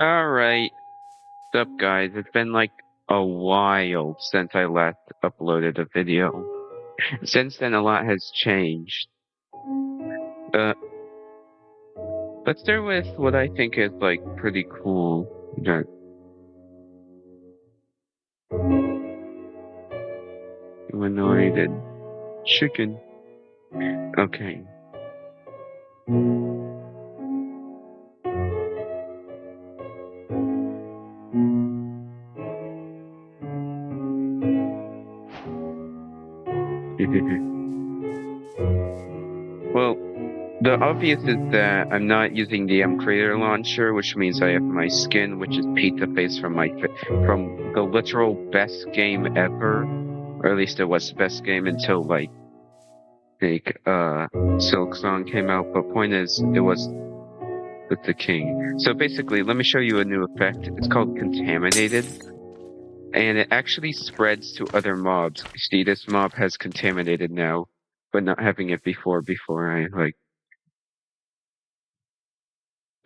Alright, what's up guys? It's been like a while since I last uploaded a video. Since then a lot has changed. Uh, let's start with what I think is like pretty cool. That humanoid chicken. Okay. Well, the obvious is that I'm not using the creator launcher, which means I have my skin, which is Pizza Face from from the literal best game ever, or at least it was the best game until Silk Song came out. But point is, it was with the king. So basically, let me show you a new effect. It's called Contaminated, and it actually spreads to other mobs. You see, this mob has Contaminated now, but not having it before. Before I like.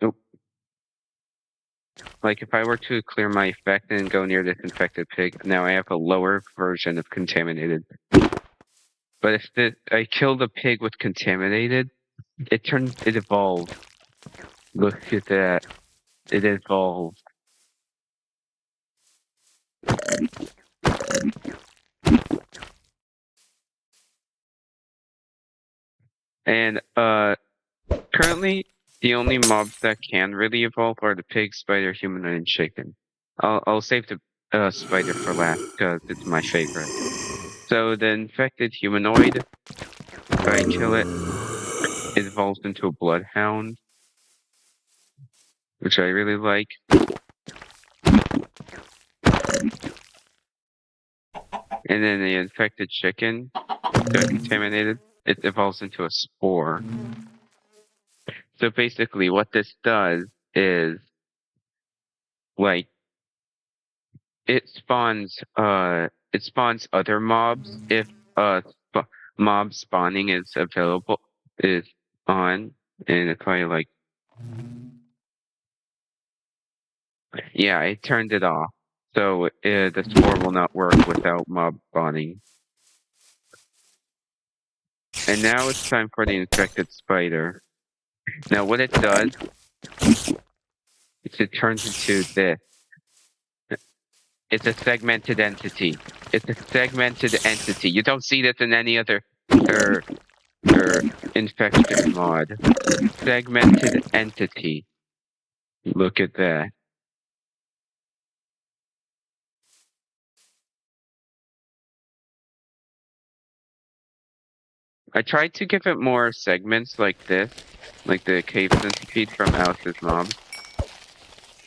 Nope. Like if I were to clear my effect and go near this infected pig, now I have a lower version of Contaminated. But if I kill the pig with Contaminated, it evolved. Look at that. It evolved. And currently the only mobs that can really evolve are the pig, spider, humanoid, and chicken. I'll save the spider for last because it's my favorite. So the infected humanoid, if I kill it, it evolves into a bloodhound, which I really like. And then the infected chicken, got contaminated, it evolves into a spore. So basically what this does is like it spawns other mobs if mob spawning is available is on, and if I like yeah, I turned it off. So the spore will not work without mob spawning. And now it's time for the infected spider. Now what it does is it turns into this. It's a segmented entity. It's a segmented entity. You don't see this in any other or, or infection mod. Segmented entity. Look at that. I tried to give it more segments like this, like the cave centipede from Alice's Mom.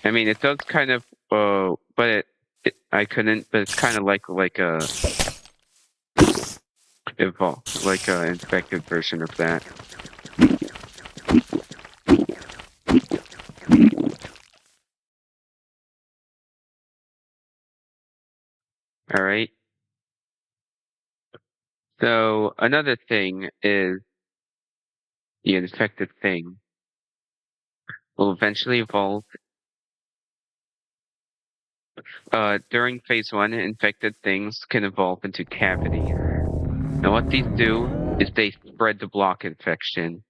I mean, it does kind of, but I couldn't. But it's kind of like a like a infected version of that. All right. So another thing is the infected thing will eventually evolve. During phase 1, infected things can evolve into cavities. Now what these do is they spread the block infection.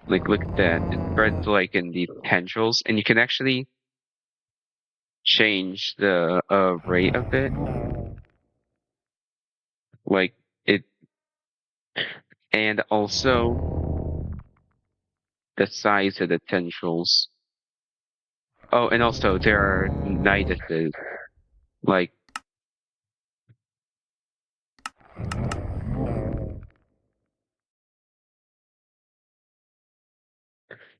Like look at that. It spreads like in these tendrils, and you can actually change the rate of it. Like it, and also the size of the tendrils. Oh, and also there are niduses. Like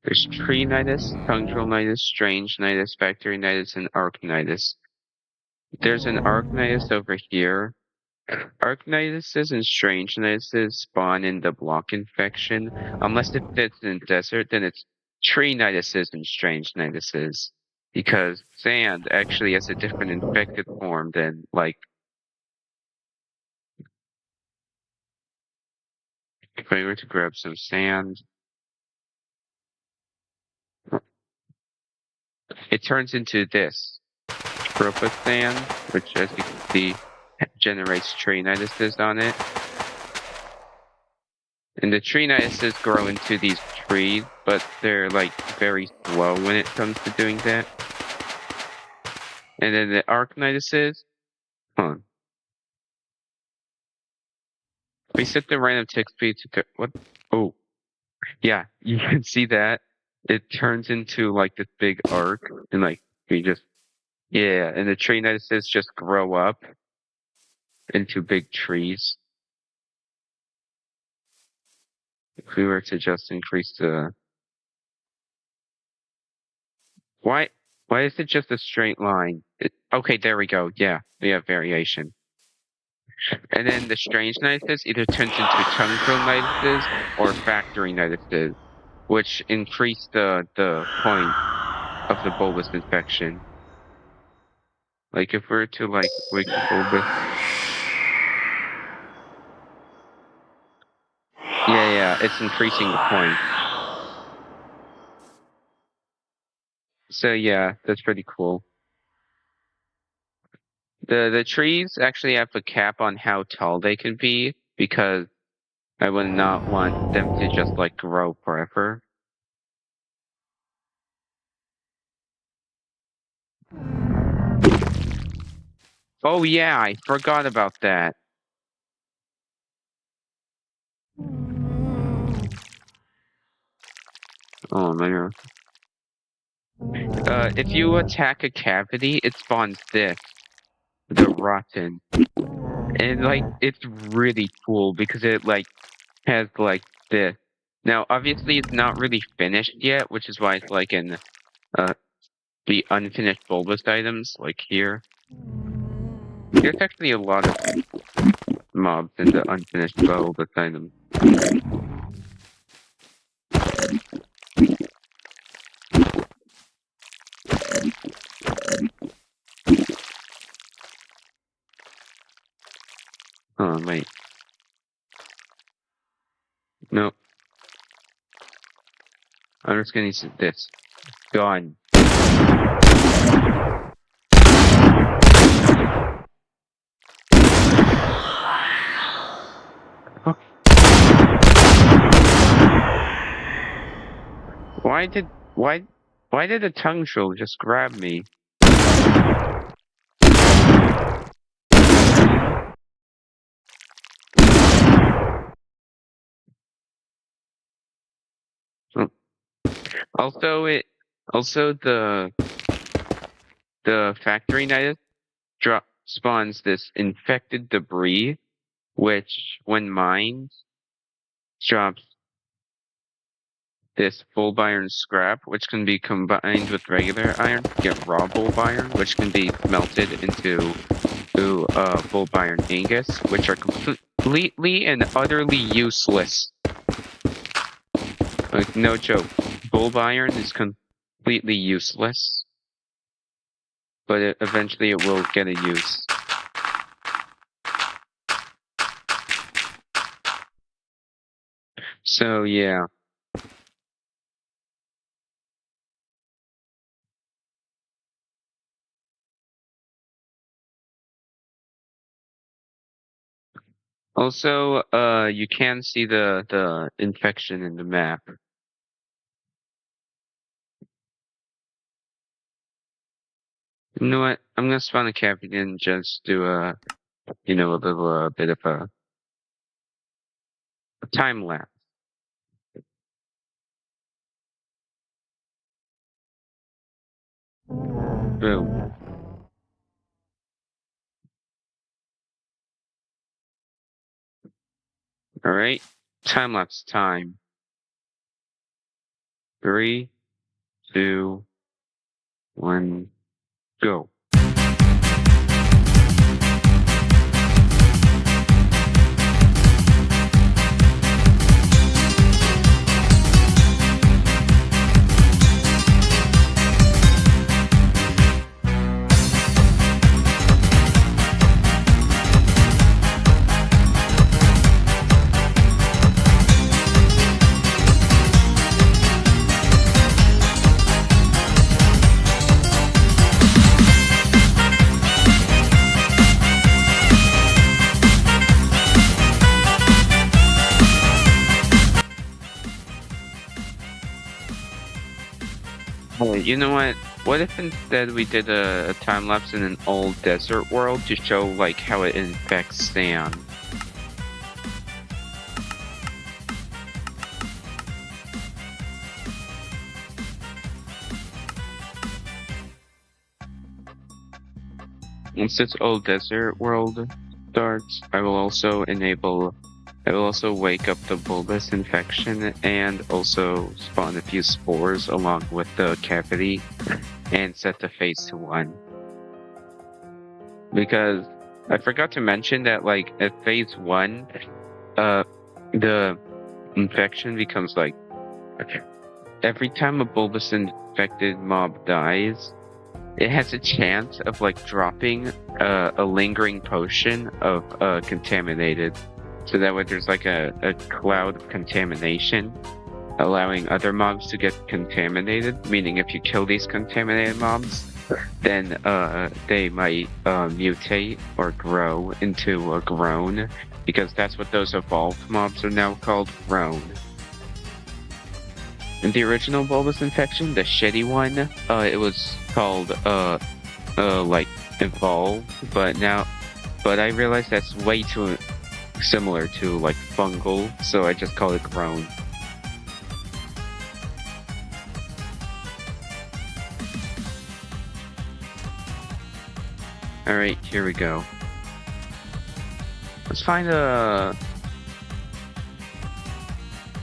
there's tree nidus, punctual nidus, strange nidus, factory nidus, and arcnitis. There's an arcnitis over here. Arcnitis and strange niduses spawn in the block infection. Unless it fits in desert, then it's tree niduses and strange niduses. Because sand actually has a different infected form than like if I were to grab some sand. it turns into this tropophan, which, as you can see, generates treeniduses on it. And the treeniduses grow into these trees, but they're like very slow when it comes to doing that. And then the arachniduses, we set the random tick speed to what? Oh, yeah, you can see that it turns into like this big arc, and like we just and the treeniduses just grow up into big trees. If we were to just increase the why is it just a straight line? Okay, there we go. Yeah, we have variation. And then the strange niduses either turns into tungral niduses or factory niduses, which increase the point of the bulbous infection. Like if we're to like wake the bulbous. Yeah, it's increasing the point. So yeah, that's pretty cool. The trees actually have a cap on how tall they can be because I would not want them to just like grow forever. Oh yeah, I forgot about that. Oh man. If you attack a cavity, it spawns this, the rotten. And like it's really cool because it like has like this. Now obviously it's not really finished yet, which is why it's like in the unfinished bulbous items, like here. There's actually a lot of mobs in the unfinished bulbous items. Oh wait. No. I'm just gonna use this. Gone. Why did the tongue troll just grab me? Also the factory nidus spawns this infected debris, which when mined drops this bulb iron scrap, which can be combined with regular iron to get raw bulb iron, which can be melted into bulb iron ingots, which are completely and utterly useless. Like no joke, bulb iron is completely useless, but eventually it will get a use. So yeah. Also, you can see the infection in the map. You know what? I'm gonna spawn a cavity and just do a little bit of a time lapse. Boom. All right, time lapse time. 3, 2, 1, go. You know what? What if instead we did a time lapse in an old desert world to show like how it infects sand? Once this old desert world starts, I will also wake up the Bulbus infection and also spawn a few spores along with the cavity and set the phase to 1. Because I forgot to mention that like at phase 1, the infection becomes like every time a Bulbus infected mob dies, it has a chance of like dropping a lingering potion of contaminated. So that way there's like a cloud of contamination, allowing other mobs to get contaminated, meaning if you kill these contaminated mobs, then they might mutate or grow into a groan, because that's what those evolved mobs are now called, groan. In the original Bulbus infection, the shitty one, it was called like evolve, but I realized that's way too similar to like fungal, so I just call it grown. Alright, here we go. Let's find a...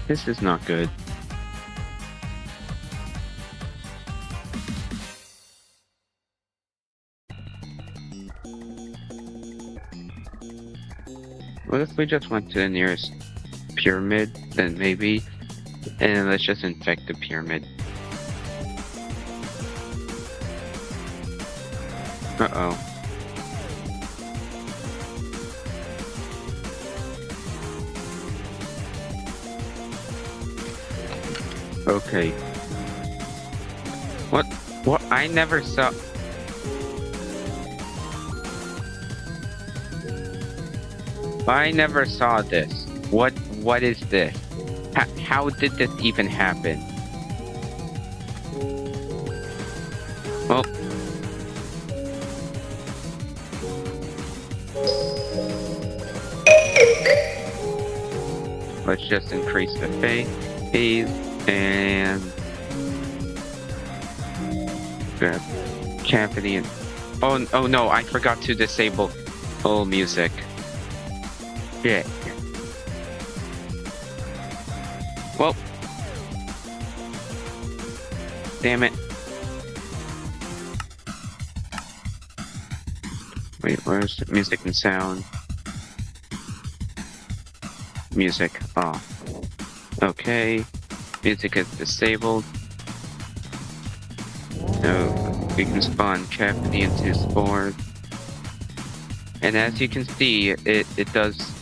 This is not good. What if we just went to the nearest pyramid, then maybe, and let's just infect the pyramid. Uh-oh. Okay. What? I never saw... I never saw this. What is this? How did this even happen? Well... Let's just increase the phase and... grab cavity and... Oh no, I forgot to disable all music. Shit. Well. Damn it. Wait, where's the music and sound? Music off. Okay. Music is disabled. So we can spawn cavity into spores. And as you can see, it does...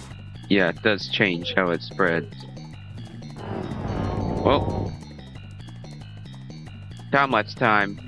Yeah, it does change how it spreads. Well, how much time?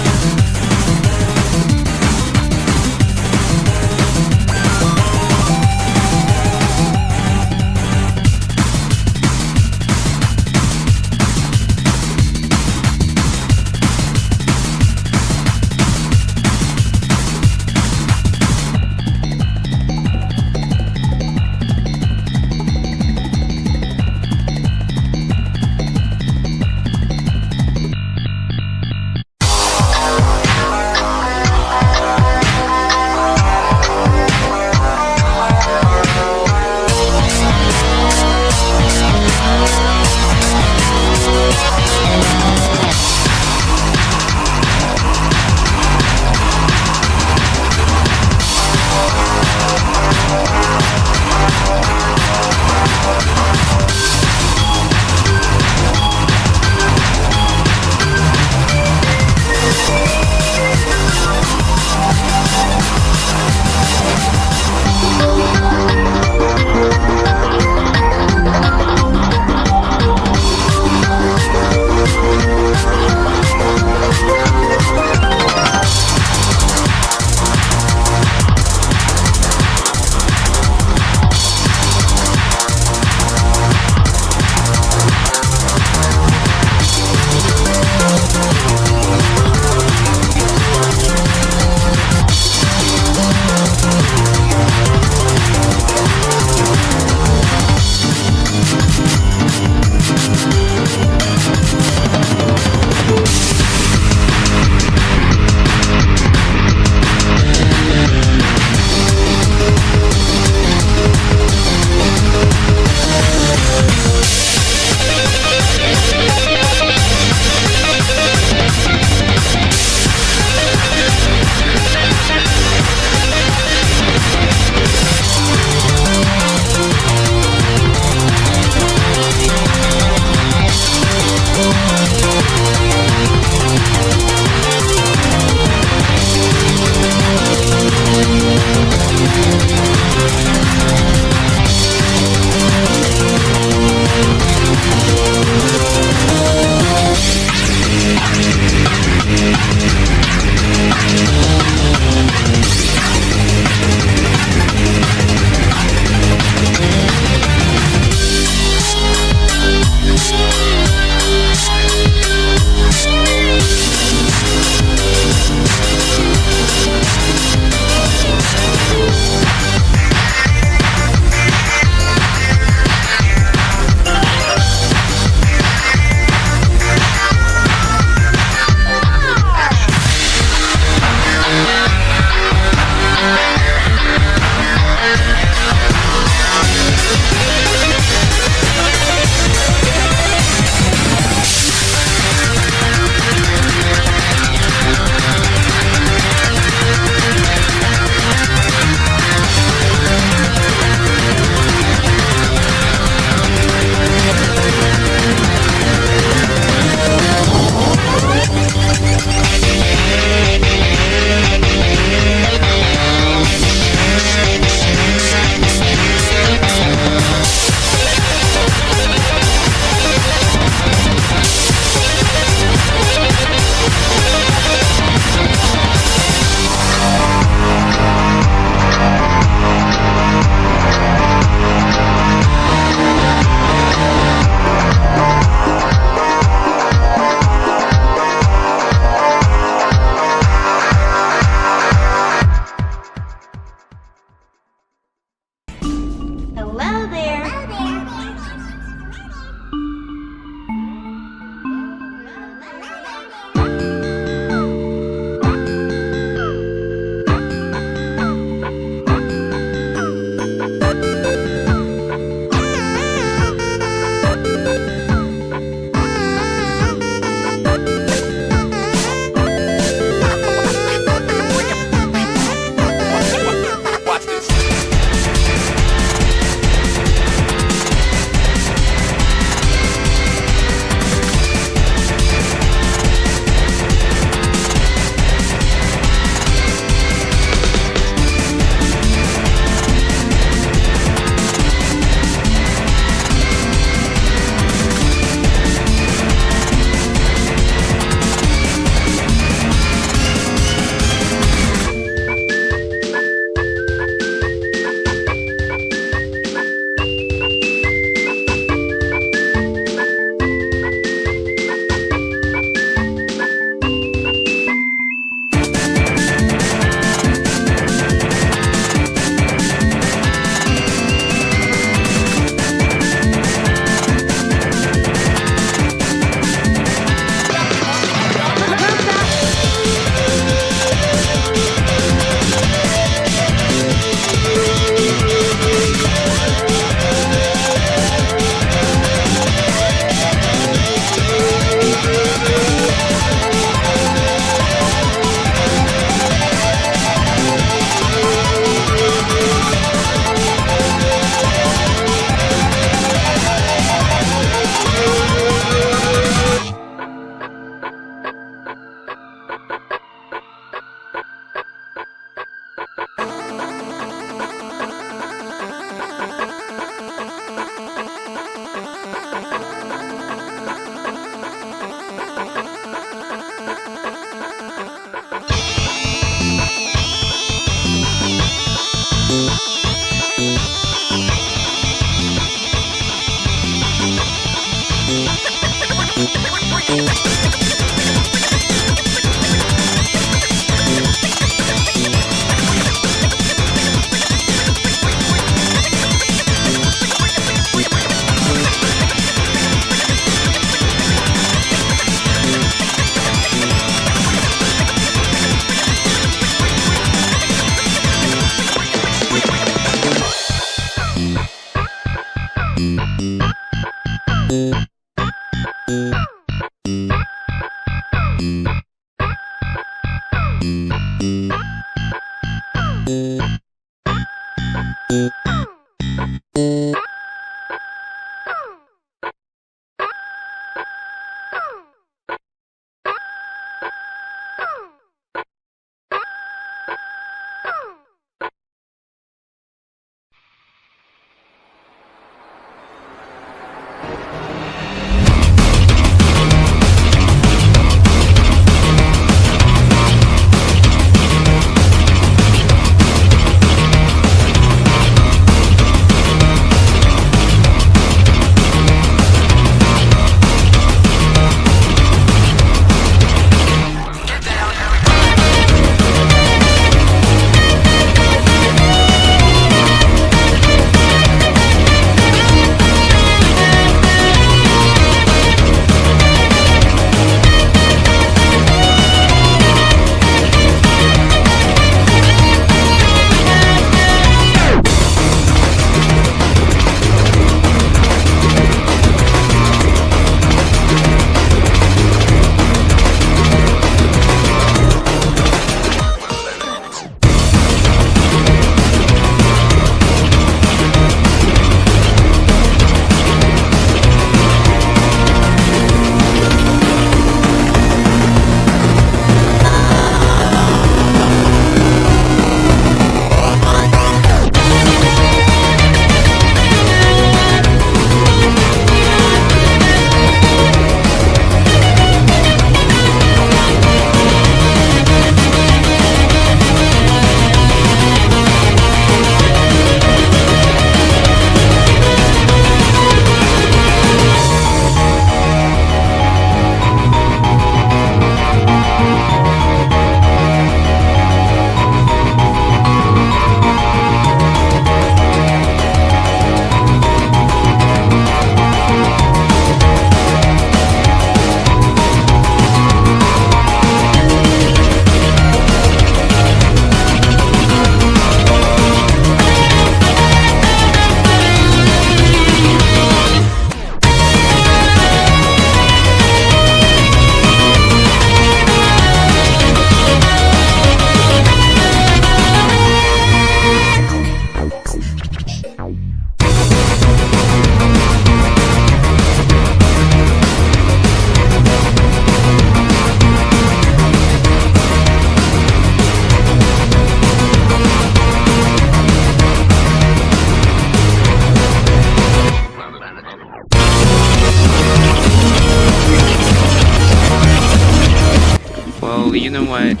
Well, you know what?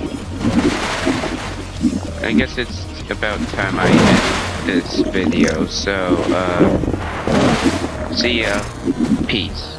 I guess it's about time I end this video, so, see ya. Peace.